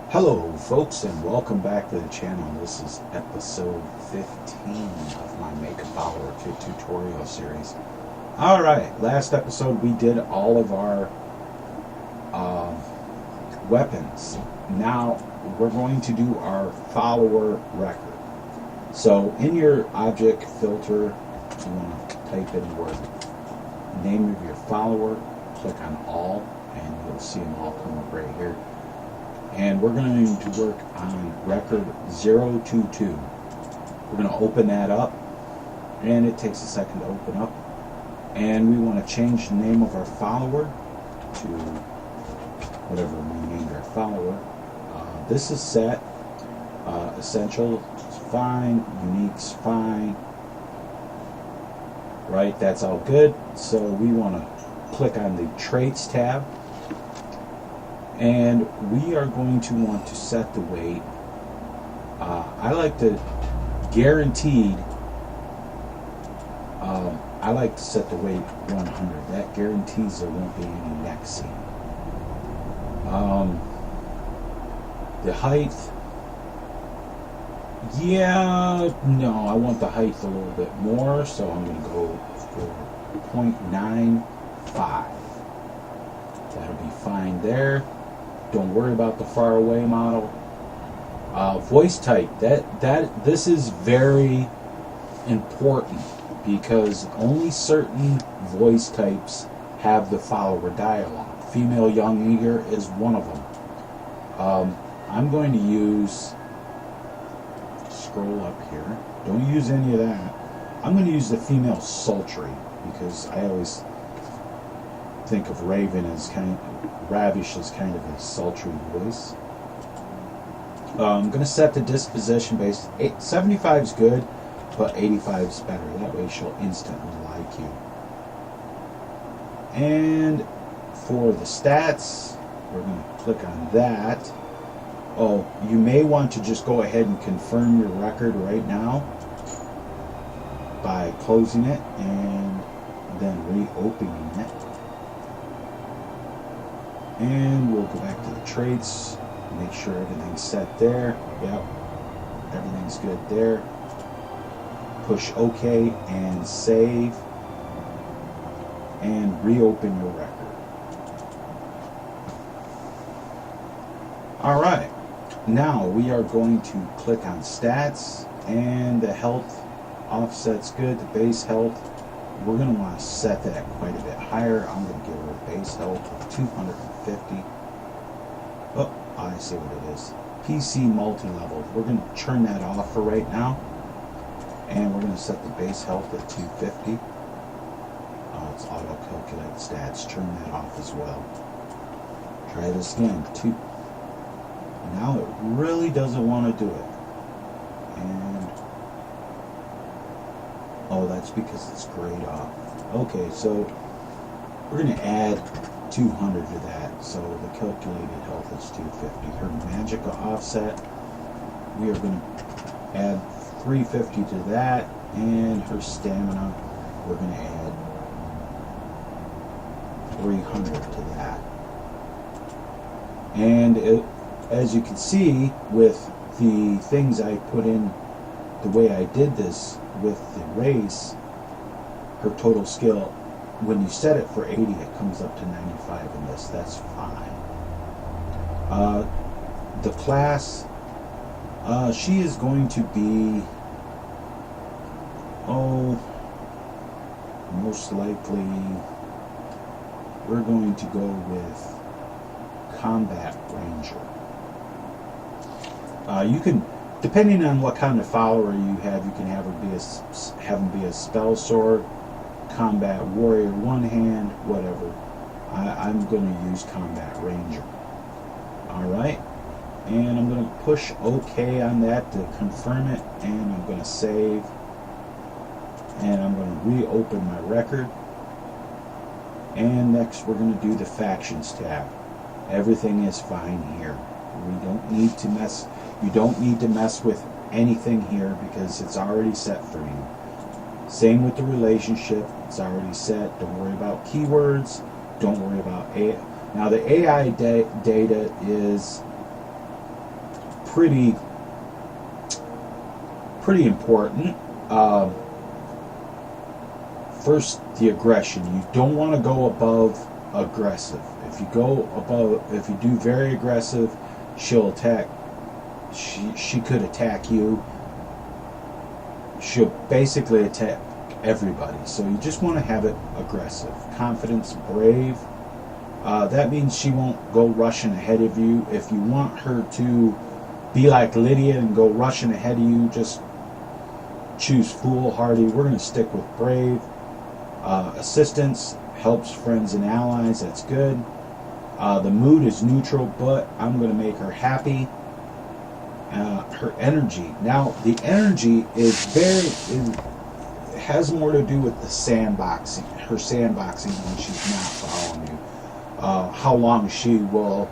Hello folks, and welcome back to the channel. This is episode 15 of my Make a Follower Kit tutorial series. Alright, last episode we did all of our weapons. Now we're going to do our follower record. So in your object filter, you want to type in the word name of your follower, click on all, and you'll see them all come up right here. And we're going to work on record 022. We're going to open that up, and it takes a second to open up. And we want to change the name of our follower to whatever we named our follower. This is set. Essential is fine. Unique's fine. Right, that's all good. So we want to click on the Traits tab. And we are going to want to set the weight. I like to guaranteed. I like to set the weight 100. That guarantees there won't be any neck seam. The height. Yeah, no, I want the height a little bit more, so I'm going to go for 0.95. That'll be fine there. Don't worry about the far away model. Voice type. This is very important because only certain voice types have the follower dialogue. Female Young Eager is one of them. I'm going to use. Scroll up here. Don't use any of that. I'm going to use the female Sultry because I always think of Raven as Ravish as kind of a sultry voice. I'm going to set the disposition base. 75 is good, but 85 is better. That way she'll instantly like you. And for the stats, we're going to click on that. Oh, you may want to just go ahead and confirm your record right now by closing it and then reopening it. And we'll go back to the traits, make sure everything's set there. Yep, everything's good there. Push OK and save, and reopen your record. Alright, now we are going to click on stats, and the health offset's good, the base health. We're going to want to set that quite a bit higher. I'm going to give her a base health of 250. Oh, I see what it is. PC multi-level. We're going to turn that off for right now. And we're going to set the base health at 250. It's auto-calculate stats. Turn that off as well. Try this again. Now it really doesn't want to do it. And oh, that's because it's grayed off. Okay, so we're going to add 200 to that. So the calculated health is 250. Her magical offset, we are going to add 350 to that. And her stamina, we're going to add 300 to that. And as you can see, with the things I put in, the way I did this with the race, her total skill, when you set it for 80, it comes up to 95 in this. That's fine. The class, she is going to be, most likely, we're going to go with Combat Ranger. You can, depending on what kind of follower you have, you can have him be a spell sword, combat warrior, one hand, whatever. I'm going to use Combat Ranger. Alright, and I'm going to push OK on that to confirm it, and I'm going to save, and I'm going to reopen my record. And next we're going to do the Factions tab. Everything is fine here. We don't need to mess. You don't need to mess with anything here because it's already set for you. Same with the relationship. It's already set. Don't worry about keywords. Don't worry about AI. Now the AI data is pretty important. First, the aggression. You don't want to go above aggressive. If you do very aggressive, she'll attack. She could attack you. She'll basically attack everybody. So you just want to have it aggressive. Confidence, brave. That means she won't go rushing ahead of you. If you want her to be like Lydia and go rushing ahead of you, just choose foolhardy. We're going to stick with brave. Assistance helps friends and allies. That's good. The mood is neutral, but I'm going to make her happy. Her energy. Now, the energy has more to do with the sandboxing. Her sandboxing when she's not following you. How long she will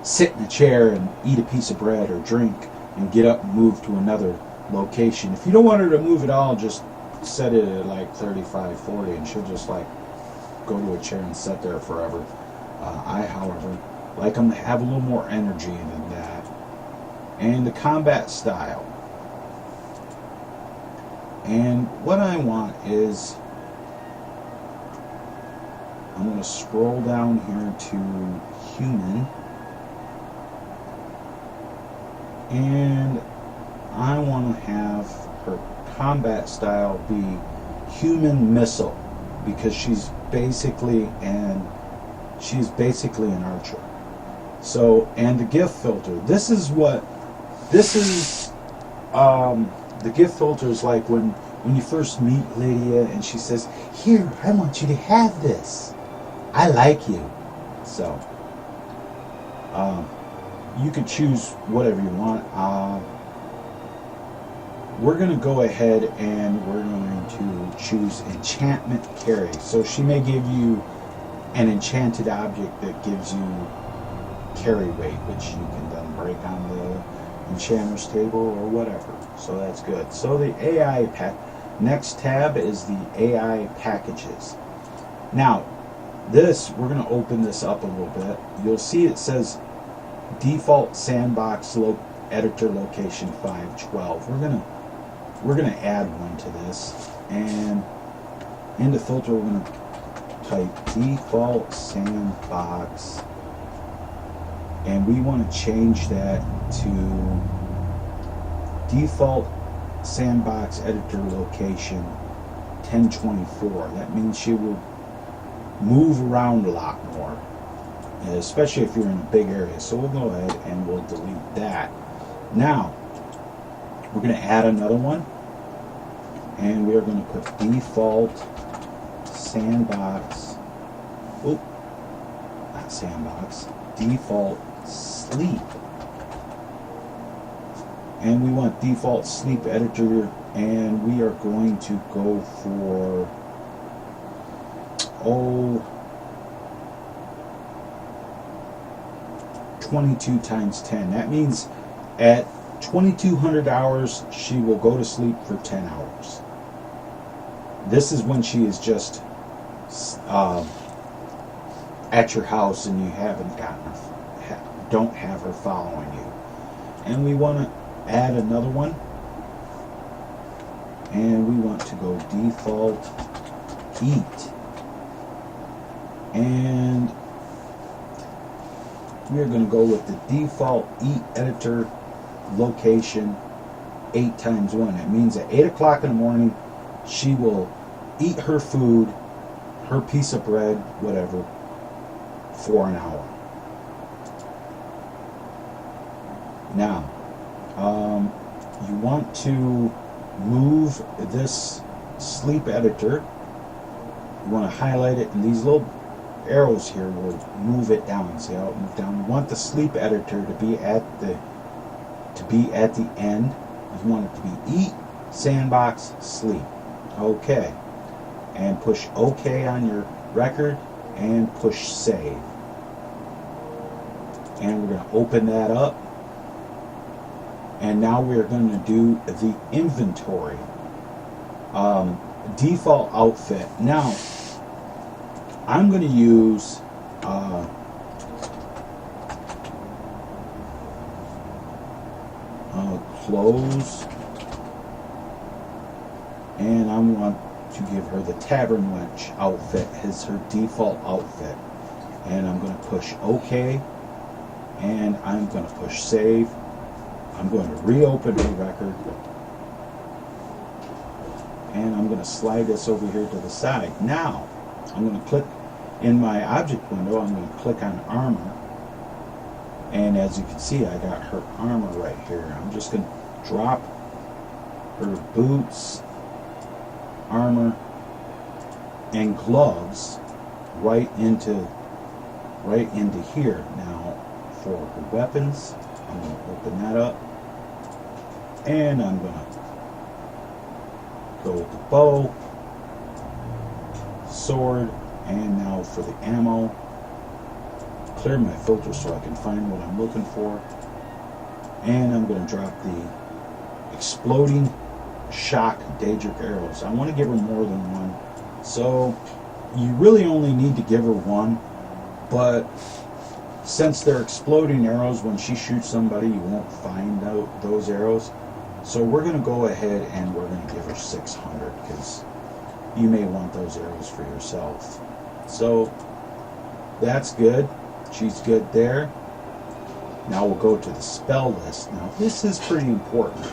sit in a chair and eat a piece of bread or drink and get up and move to another location. If you don't want her to move at all, just set it at like 35, 40, and she'll just like go to a chair and sit there forever. I, however, like them to have a little more energy than that. And the combat style. And what I want is, I'm going to scroll down here to human. And I want to have her combat style be human missile, because she's basically an archer. So, and the gift filter. The gift filter is like when you first meet Lydia and she says, "Here, I want you to have this. I like you." So, you can choose whatever you want. We're going to go ahead and we're going to choose enchantment carry. So she may give you an enchanted object that gives you carry weight, which you can then break on the enchanter's table or whatever. So that's good. So the AI pack. Next tab is the AI packages. Now, we're going to open this up a little bit. You'll see it says default sandbox editor location 512. We're gonna add one to this, and in the filter we're gonna type default sandbox, and we want to change that to default sandbox editor location 1024. That means she will move around a lot more, especially if you're in a big area. So we'll go ahead and we'll delete that. Now, we're going to add another one, and we are going to put default sandbox, not sandbox, default sleep. And we want default sleep editor, and we are going to go for 22 times 10. That means at 2200 hours she will go to sleep for 10 hours. This is when she is just at your house and you don't have her following you. And we want to add another one, and we want to go default eat, and we are going to go with the default eat editor location 8 times 1. That means at 8 o'clock in the morning she will eat her food, her piece of bread, whatever, for an hour. Now, you want to move this sleep editor. You want to highlight it, and these little arrows here will move it down. See how it moved down? You want the sleep editor to be at the end. You want it to be eat, sandbox, sleep. Okay. And push OK on your record and push save. And we're going to open that up. And now we're going to do the inventory. Default outfit. Now, I'm going to use clothes, and I want to give her the tavern wench outfit as her default outfit. And I'm going to push OK, and I'm going to push save. I'm going to reopen her record, and I'm going to slide this over here to the side. Now, I'm going to click in my object window, I'm going to click on armor, and as you can see, I got her armor right here. I'm just going to drop her boots, armor, and gloves right into here. Now, for her weapons, I'm going to open that up, and I'm going to go with the bow, sword, and now for the ammo, clear my filter so I can find what I'm looking for, and I'm going to drop the exploding shock Daedric arrows. I want to give her more than one, so you really only need to give her one, but since they're exploding arrows, when she shoots somebody, you won't find out those arrows. So we're going to go ahead and we're going to give her 600, because you may want those arrows for yourself. So that's good. She's good there. Now we'll go to the spell list. Now this is pretty important.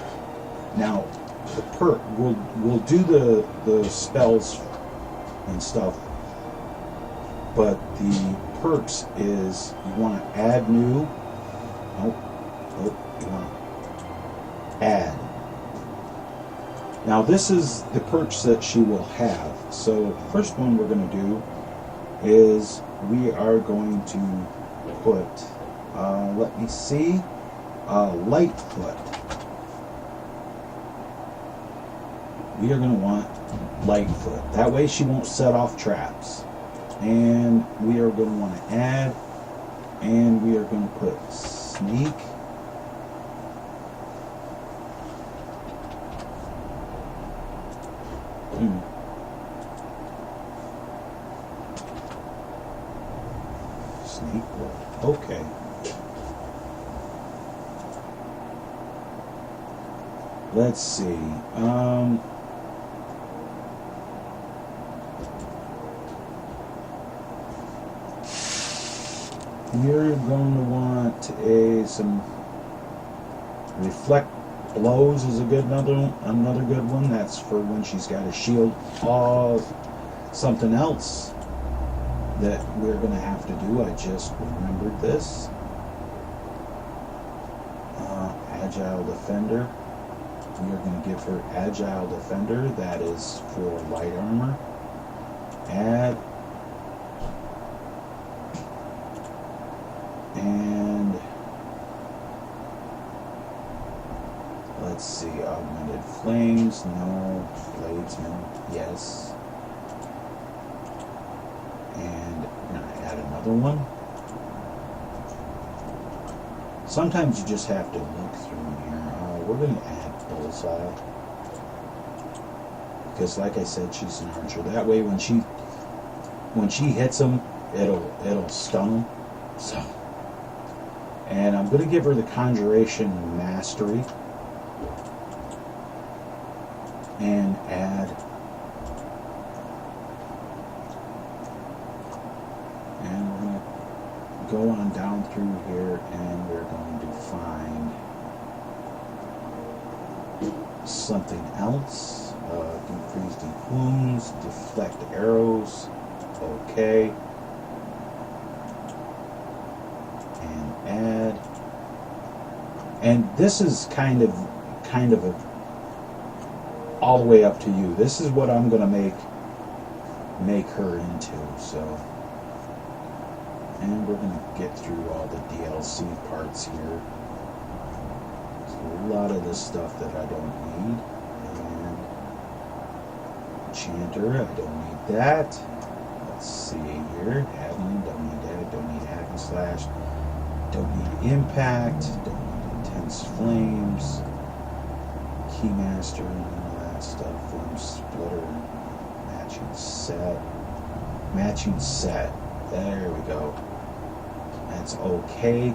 Now the perk, we'll do the spells and stuff, but the perks is you want to add new. Nope, you want to add. Now this is the perks that she will have. So the first one we're going to do is we are going to put, let me see, Lightfoot. We are going to want Lightfoot. That way she won't set off traps. And we are going to want to add, and we are going to put Sneak. Sneak. Okay. Let's see. You're going to want some reflect blows is a good another good one. That's for when she's got a shield of something else that we're going to have to do. I just remembered this. Agile Defender. We are going to give her Agile Defender. That is for light armor. Add. And let's see, Augmented Flames, no. Bladesman, yes. And we're going to add another one. Sometimes you just have to look through here. We're going to add Bullseye, because like I said, she's an archer. That way when she hits them, it'll stun them. So, and I'm going to give her the Conjuration Mastery and add, and we're going to go on down through here, and we're going to find something else. Increase deep wounds, deflect arrows, okay. Add, and this is kind of all the way up to you. This is what I'm going to make her into. So, and we're going to get through all the DLC parts here. There's a lot of this stuff that I don't need. And Enchanter, I don't need that. Let's see here. Admin, don't need that. Don't need Hack and Slash. Don't need Impact, don't need Intense Flames, Keymaster, and all that stuff, Flame Splitter, Matching Set, there we go. That's okay.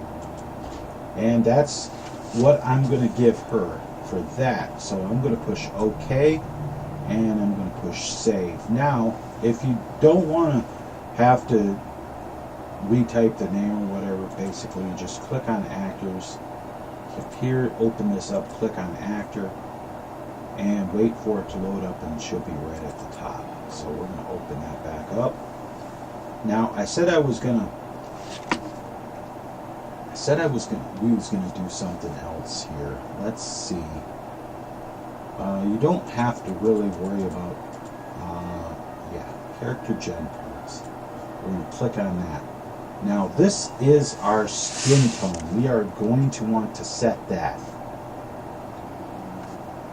And that's what I'm going to give her for that. So I'm going to push OK, and I'm going to push save. Now, if you don't want to have to retype the name or whatever, basically you just click on actors, here, open this up, click on actor, and wait for it to load up, and it should be right at the top. So we're going to open that back up. Now, I said we was going to do something else here. Let's see. You don't have to really worry about character gen parts. We're going to click on that. Now, this is our skin tone. We are going to want to set that.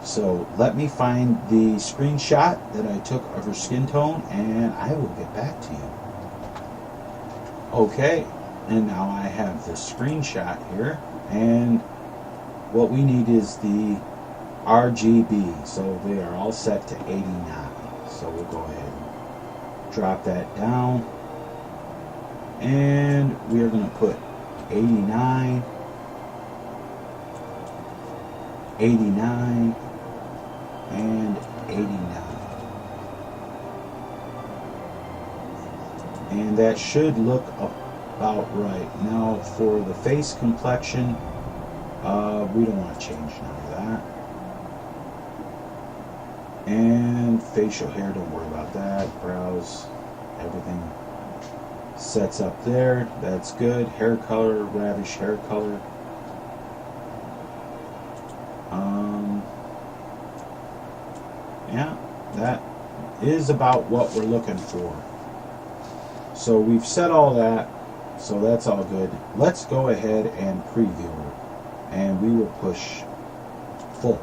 So let me find the screenshot that I took of her skin tone, and I will get back to you. Okay, and now I have the screenshot here, and what we need is the RGB. So they are all set to 89. So we'll go ahead and drop that down, and we are going to put 89, 89, and 89. And that should look about right. Now for the face complexion, we don't want to change none of that. And facial hair, don't worry about that. Brows, everything sets up there. That's good. Hair color, ravish hair color. Yeah, that is about what we're looking for. So we've set all that, so that's all good. Let's go ahead and preview it, and we will push full.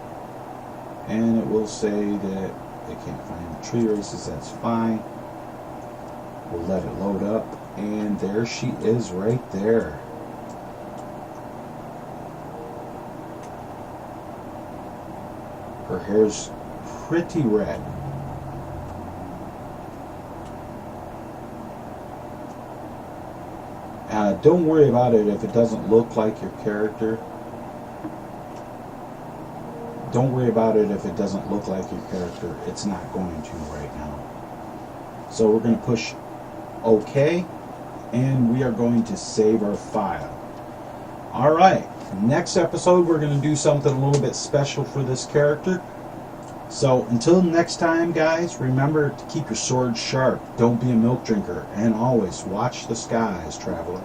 And it will say that they can't find the tree races. That's fine. We'll let it load up, and there she is right there. Her hair's pretty red. Don't worry about it if it doesn't look like your character. Don't worry about it if it doesn't look like your character. It's not going to right now. So we're going to push OK, and we are going to save our file. Alright, next episode we're going to do something a little bit special for this character. So until next time, guys, remember to keep your sword sharp. Don't be a milk drinker. And always watch the skies, traveler.